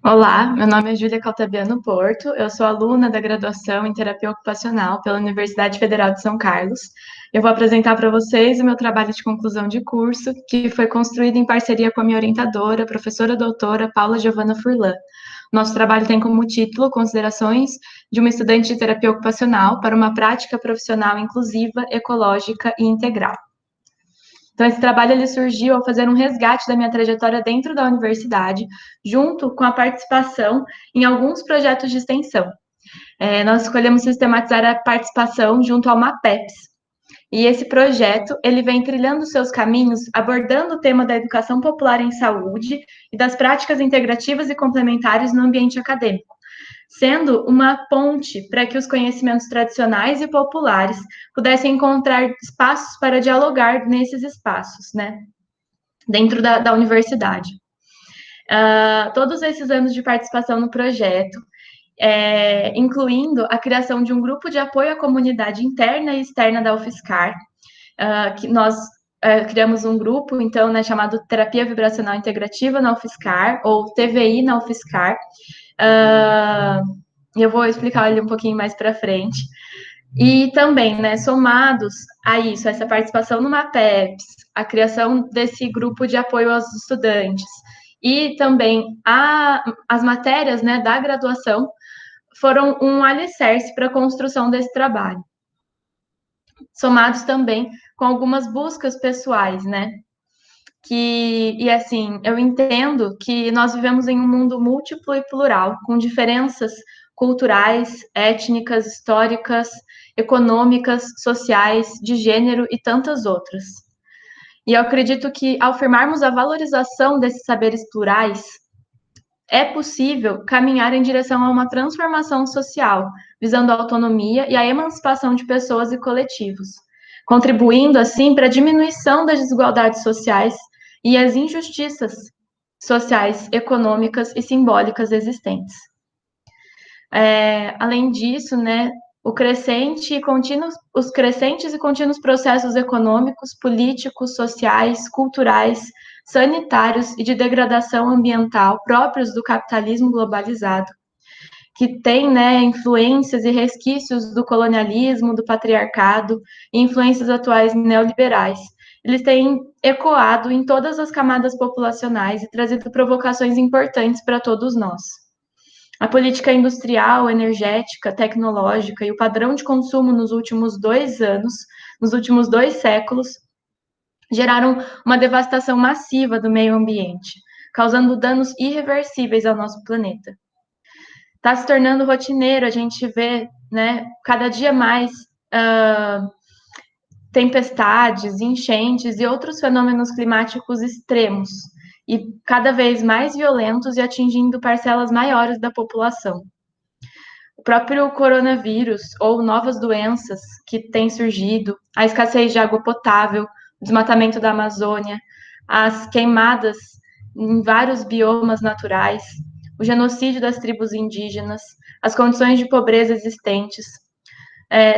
Olá, meu nome é Júlia Caltabiano Porto, eu sou aluna da graduação em Terapia Ocupacional pela Universidade Federal de São Carlos. Eu vou apresentar para vocês o meu trabalho de conclusão de curso, que foi construído em parceria com a minha orientadora, a professora doutora Paula Giovana Furlan. Nosso trabalho tem como título Considerações de uma estudante de terapia ocupacional para uma prática profissional inclusiva, ecológica e integral. Então, esse trabalho ele surgiu ao fazer um resgate da minha trajetória dentro da universidade, junto com a participação em alguns projetos de extensão. Nós escolhemos sistematizar a participação junto ao MAPEPS. E esse projeto, ele vem trilhando seus caminhos, abordando o tema da educação popular em saúde e das práticas integrativas e complementares no ambiente acadêmico, sendo uma ponte para que os conhecimentos tradicionais e populares pudessem encontrar espaços para dialogar nesses espaços, né, dentro da universidade. Todos esses anos de participação no projeto, incluindo a criação de um grupo de apoio à comunidade interna e externa da UFSCar, que nós criamos um grupo, então, né, chamado Terapia Vibracional Integrativa na UFSCar, ou TVI na UFSCar, eu vou explicar ele um pouquinho mais para frente. E também, né, somados a isso, essa participação no MAPEPS, a criação desse grupo de apoio aos estudantes, e também as matérias, né, da graduação, foram um alicerce para a construção desse trabalho. Somados também com algumas buscas pessoais, né? E assim, eu entendo que nós vivemos em um mundo múltiplo e plural, com diferenças culturais, étnicas, históricas, econômicas, sociais, de gênero e tantas outras. E eu acredito que, ao afirmarmos a valorização desses saberes plurais, é possível caminhar em direção a uma transformação social, visando a autonomia e a emancipação de pessoas e coletivos, contribuindo, assim, para a diminuição das desigualdades sociais e as injustiças sociais, econômicas e simbólicas existentes. Além disso, né, os crescentes e contínuos processos econômicos, políticos, sociais, culturais, sanitários e de degradação ambiental próprios do capitalismo globalizado, que tem, né, influências e resquícios do colonialismo, do patriarcado e influências atuais neoliberais. Eles têm ecoado em todas as camadas populacionais e trazido provocações importantes para todos nós. A política industrial, energética, tecnológica e o padrão de consumo nos últimos 2 anos, nos últimos 2 séculos, geraram uma devastação massiva do meio ambiente, causando danos irreversíveis ao nosso planeta. Está se tornando rotineiro, a gente vê, né, cada dia mais tempestades, enchentes e outros fenômenos climáticos extremos, e cada vez mais violentos e atingindo parcelas maiores da população. O próprio coronavírus ou novas doenças que têm surgido, a escassez de água potável, o desmatamento da Amazônia, as queimadas em vários biomas naturais, o genocídio das tribos indígenas, as condições de pobreza existentes,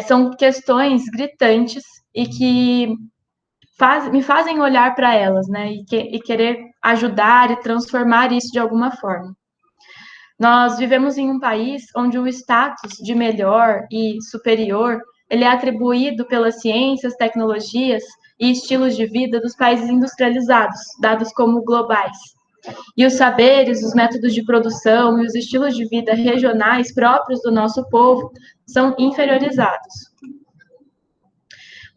são questões gritantes e que me fazem olhar para elas, né, e querer ajudar e transformar isso de alguma forma. Nós vivemos em um país onde o status de melhor e superior, ele é atribuído pelas ciências, tecnologias e estilos de vida dos países industrializados, dados como globais. E os saberes, os métodos de produção e os estilos de vida regionais próprios do nosso povo são inferiorizados.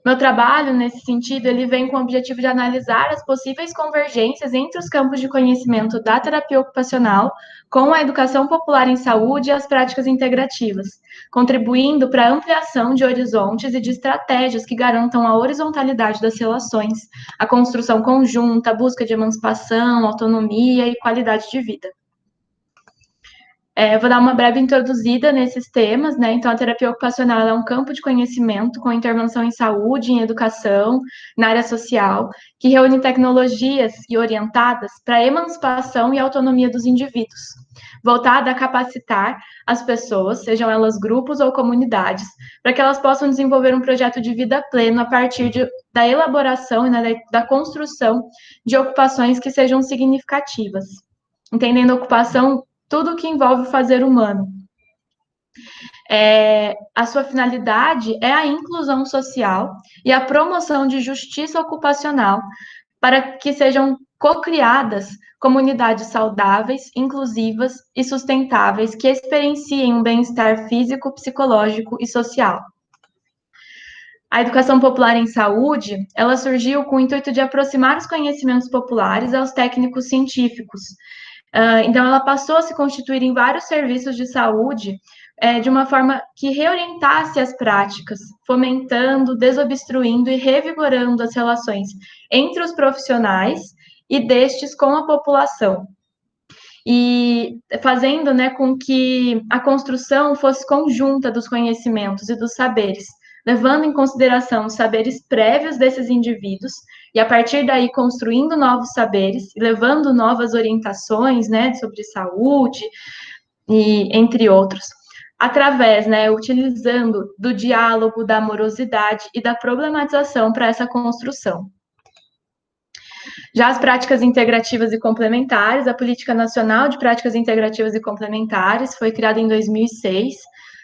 Meu trabalho, nesse sentido, ele vem com o objetivo de analisar as possíveis convergências entre os campos de conhecimento da terapia ocupacional com a educação popular em saúde e as práticas integrativas, contribuindo para a ampliação de horizontes e de estratégias que garantam a horizontalidade das relações, a construção conjunta, a busca de emancipação, autonomia e qualidade de vida. Vou dar uma breve introduzida nesses temas, né? Então, a terapia ocupacional é um campo de conhecimento com intervenção em saúde, em educação, na área social, que reúne tecnologias e orientadas para a emancipação e autonomia dos indivíduos, voltada a capacitar as pessoas, sejam elas grupos ou comunidades, para que elas possam desenvolver um projeto de vida pleno a partir da elaboração e, né, da construção de ocupações que sejam significativas, entendendo a ocupação tudo que envolve o fazer humano. A sua finalidade é a inclusão social e a promoção de justiça ocupacional para que sejam cocriadas comunidades saudáveis, inclusivas e sustentáveis que experienciem um bem-estar físico, psicológico e social. A educação popular em saúde, ela surgiu com o intuito de aproximar os conhecimentos populares aos técnicos científicos. Então, ela passou a se constituir em vários serviços de saúde de uma forma que reorientasse as práticas, fomentando, desobstruindo e revigorando as relações entre os profissionais e destes com a população. E fazendo, né, com que a construção fosse conjunta dos conhecimentos e dos saberes, levando em consideração os saberes prévios desses indivíduos, e a partir daí construindo novos saberes, e levando novas orientações, né, sobre saúde, e entre outros, através, né, utilizando do diálogo, da amorosidade e da problematização para essa construção. Já as práticas integrativas e complementares, a Política Nacional de Práticas Integrativas e Complementares foi criada em 2006,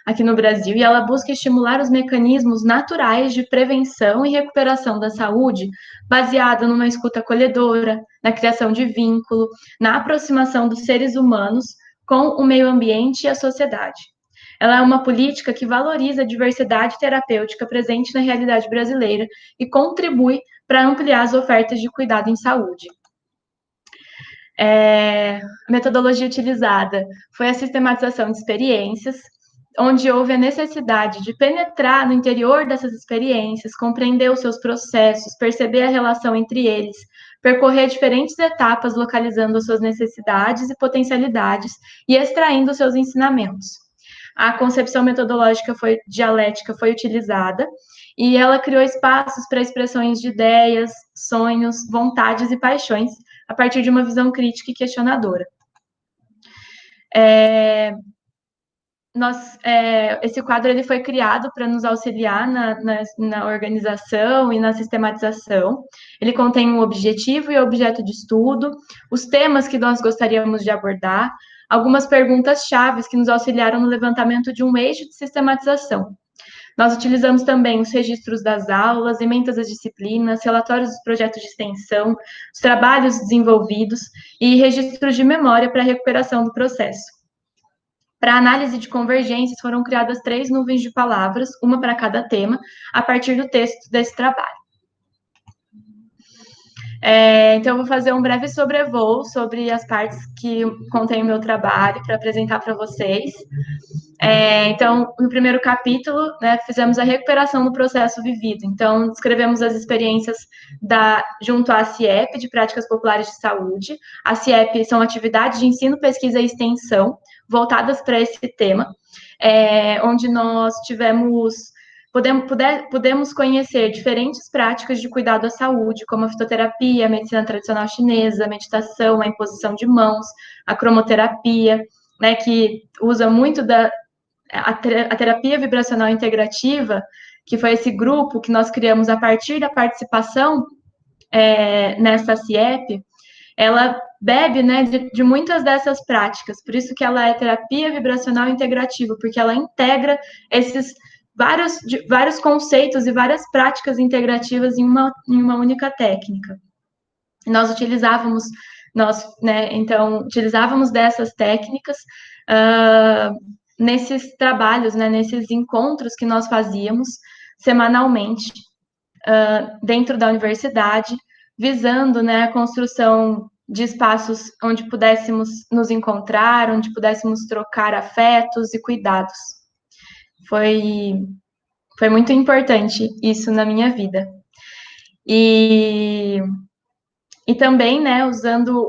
aqui no Brasil, e ela busca estimular os mecanismos naturais de prevenção e recuperação da saúde, baseada numa escuta acolhedora, na criação de vínculo, na aproximação dos seres humanos com o meio ambiente e a sociedade. Ela é uma política que valoriza a diversidade terapêutica presente na realidade brasileira e contribui para ampliar as ofertas de cuidado em saúde. A metodologia utilizada foi a sistematização de experiências, onde houve a necessidade de penetrar no interior dessas experiências, compreender os seus processos, perceber a relação entre eles, percorrer diferentes etapas, localizando as suas necessidades e potencialidades e extraindo os seus ensinamentos. A concepção metodológica dialética foi utilizada e ela criou espaços para expressões de ideias, sonhos, vontades e paixões a partir de uma visão crítica e questionadora. Esse quadro ele foi criado para nos auxiliar na organização e na sistematização. Ele contém um objetivo e objeto de estudo, os temas que nós gostaríamos de abordar, algumas perguntas-chave que nos auxiliaram no levantamento de um eixo de sistematização. Nós utilizamos também os registros das aulas, emendas das disciplinas, relatórios dos projetos de extensão, os trabalhos desenvolvidos e registros de memória para a recuperação do processo. Para análise de convergências, foram criadas 3 nuvens de palavras, uma para cada tema, a partir do texto desse trabalho. Então, eu vou fazer um breve sobrevoo sobre as partes que contém o meu trabalho para apresentar para vocês. Então, no primeiro capítulo, né, fizemos a recuperação do processo vivido. Então, descrevemos as experiências junto à CIEP, de Práticas Populares de Saúde. A CIEP são atividades de ensino, pesquisa e extensão voltadas para esse tema, onde nós podemos conhecer diferentes práticas de cuidado à saúde, como a fitoterapia, a medicina tradicional chinesa, a meditação, a imposição de mãos, a cromoterapia, né, que usa muito a terapia vibracional integrativa, que foi esse grupo que nós criamos a partir da participação nessa CIEP, ela bebe, né, de muitas dessas práticas, por isso que ela é terapia vibracional integrativa, porque ela integra esses vários conceitos e várias práticas integrativas em uma única técnica. Nós utilizávamos dessas técnicas nesses trabalhos, né, nesses encontros que nós fazíamos semanalmente dentro da universidade, visando, né, a construção de espaços onde pudéssemos nos encontrar, onde pudéssemos trocar afetos e cuidados. Foi muito importante isso na minha vida. E também, né,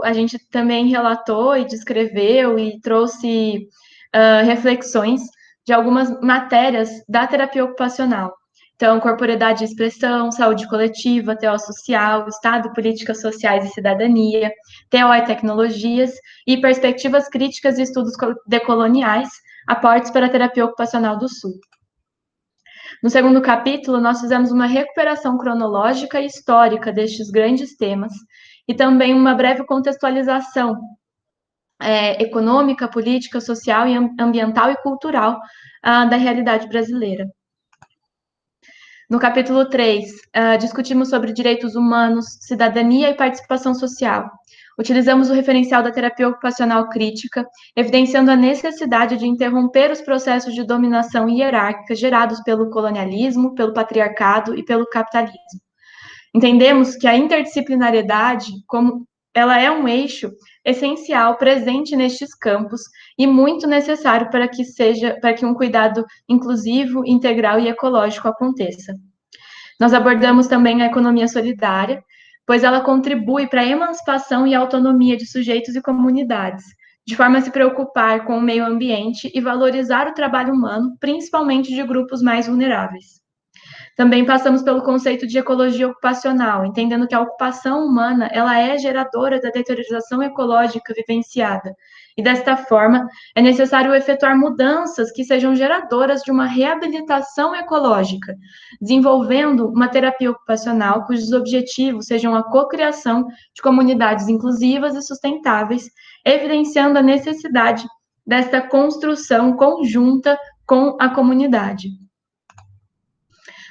a gente também relatou e descreveu e trouxe reflexões de algumas matérias da terapia ocupacional. Então, corporeidade e expressão, saúde coletiva, TO social, Estado, políticas sociais e cidadania, TO e tecnologias, e perspectivas críticas e estudos decoloniais, aportes para a terapia ocupacional do Sul. No segundo capítulo, nós fizemos uma recuperação cronológica e histórica destes grandes temas, e também uma breve contextualização econômica, política, social, e ambiental e cultural da realidade brasileira. No capítulo 3, discutimos sobre direitos humanos, cidadania e participação social. Utilizamos o referencial da terapia ocupacional crítica, evidenciando a necessidade de interromper os processos de dominação hierárquica gerados pelo colonialismo, pelo patriarcado e pelo capitalismo. Entendemos que a interdisciplinariedade, como ela é um eixo essencial presente nestes campos e muito necessário para que um cuidado inclusivo, integral e ecológico aconteça. Nós abordamos também a economia solidária, pois ela contribui para a emancipação e autonomia de sujeitos e comunidades, de forma a se preocupar com o meio ambiente e valorizar o trabalho humano, principalmente de grupos mais vulneráveis. Também passamos pelo conceito de ecologia ocupacional, entendendo que a ocupação humana ela é geradora da deterioração ecológica vivenciada. E desta forma, é necessário efetuar mudanças que sejam geradoras de uma reabilitação ecológica, desenvolvendo uma terapia ocupacional cujos objetivos sejam a cocriação de comunidades inclusivas e sustentáveis, evidenciando a necessidade desta construção conjunta com a comunidade.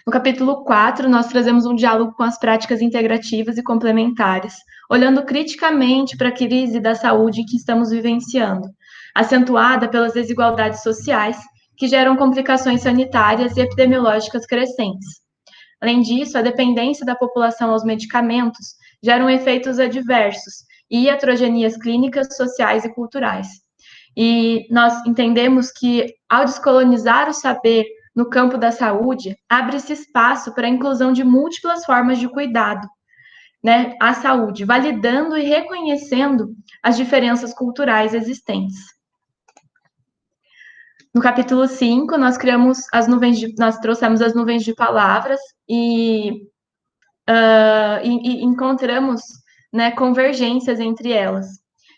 No capítulo 4, nós trazemos um diálogo com as práticas integrativas e complementares, olhando criticamente para a crise da saúde que estamos vivenciando, acentuada pelas desigualdades sociais, que geram complicações sanitárias e epidemiológicas crescentes. Além disso, a dependência da população aos medicamentos geram efeitos adversos e heterogenias clínicas, sociais e culturais. E nós entendemos que, ao descolonizar o saber no campo da saúde, abre-se espaço para a inclusão de múltiplas formas de cuidado, né, à saúde, validando e reconhecendo as diferenças culturais existentes. No capítulo 5, nós trouxemos as nuvens de palavras e encontramos, né, convergências entre elas.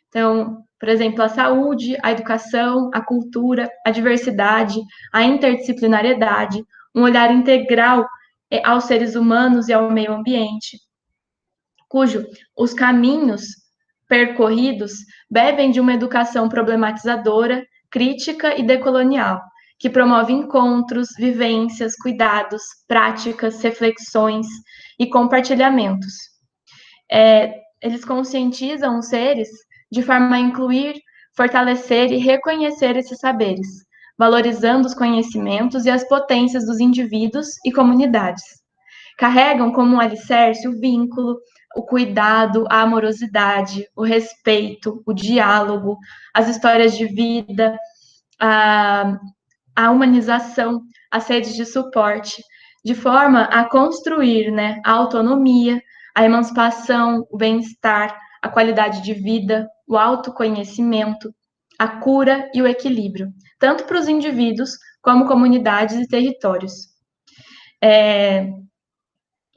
Então, por exemplo, a saúde, a educação, a cultura, a diversidade, a interdisciplinariedade, um olhar integral aos seres humanos e ao meio ambiente, cujo os caminhos percorridos bebem de uma educação problematizadora, crítica e decolonial, que promove encontros, vivências, cuidados, práticas, reflexões e compartilhamentos. Eles conscientizam os seres de forma a incluir, fortalecer e reconhecer esses saberes, valorizando os conhecimentos e as potências dos indivíduos e comunidades. Carregam como um alicerce o vínculo, o cuidado, a amorosidade, o respeito, o diálogo, as histórias de vida, a humanização, as redes de suporte, de forma a construir, né, a autonomia, a emancipação, o bem-estar, a qualidade de vida, o autoconhecimento, a cura e o equilíbrio, tanto para os indivíduos como comunidades e territórios.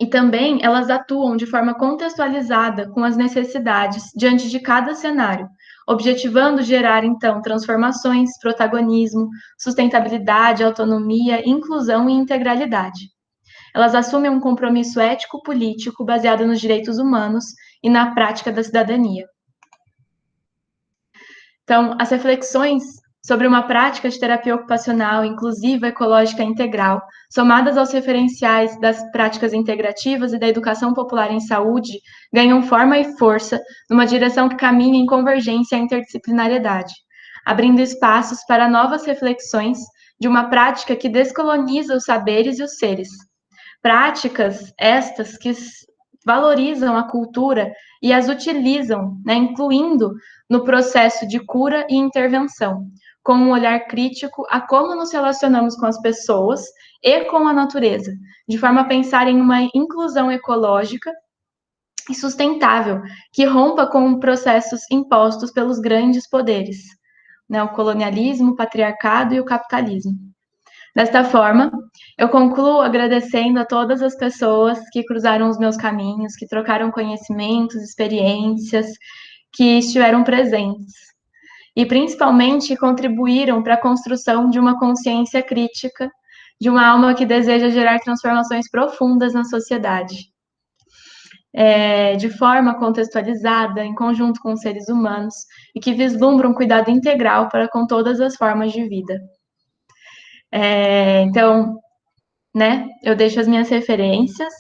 E também elas atuam de forma contextualizada com as necessidades diante de cada cenário, objetivando gerar, então, transformações, protagonismo, sustentabilidade, autonomia, inclusão e integralidade. Elas assumem um compromisso ético-político baseado nos direitos humanos e na prática da cidadania. Então, as reflexões sobre uma prática de terapia ocupacional inclusiva, ecológica e integral, somadas aos referenciais das práticas integrativas e da educação popular em saúde, ganham forma e força numa direção que caminha em convergência à interdisciplinariedade, abrindo espaços para novas reflexões de uma prática que descoloniza os saberes e os seres. Práticas estas que valorizam a cultura e as utilizam, né, incluindo no processo de cura e intervenção, com um olhar crítico a como nos relacionamos com as pessoas e com a natureza, de forma a pensar em uma inclusão ecológica e sustentável, que rompa com processos impostos pelos grandes poderes, né, o colonialismo, o patriarcado e o capitalismo. Desta forma, eu concluo agradecendo a todas as pessoas que cruzaram os meus caminhos, que trocaram conhecimentos, experiências, que estiveram presentes e principalmente contribuíram para a construção de uma consciência crítica, de uma alma que deseja gerar transformações profundas na sociedade. de forma contextualizada, em conjunto com os seres humanos, e que vislumbra um cuidado integral para com todas as formas de vida. Então, né, eu deixo as minhas referências,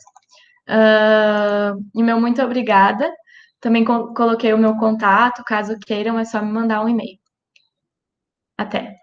e meu muito obrigada. Também coloquei o meu contato, caso queiram, é só me mandar um e-mail. Até!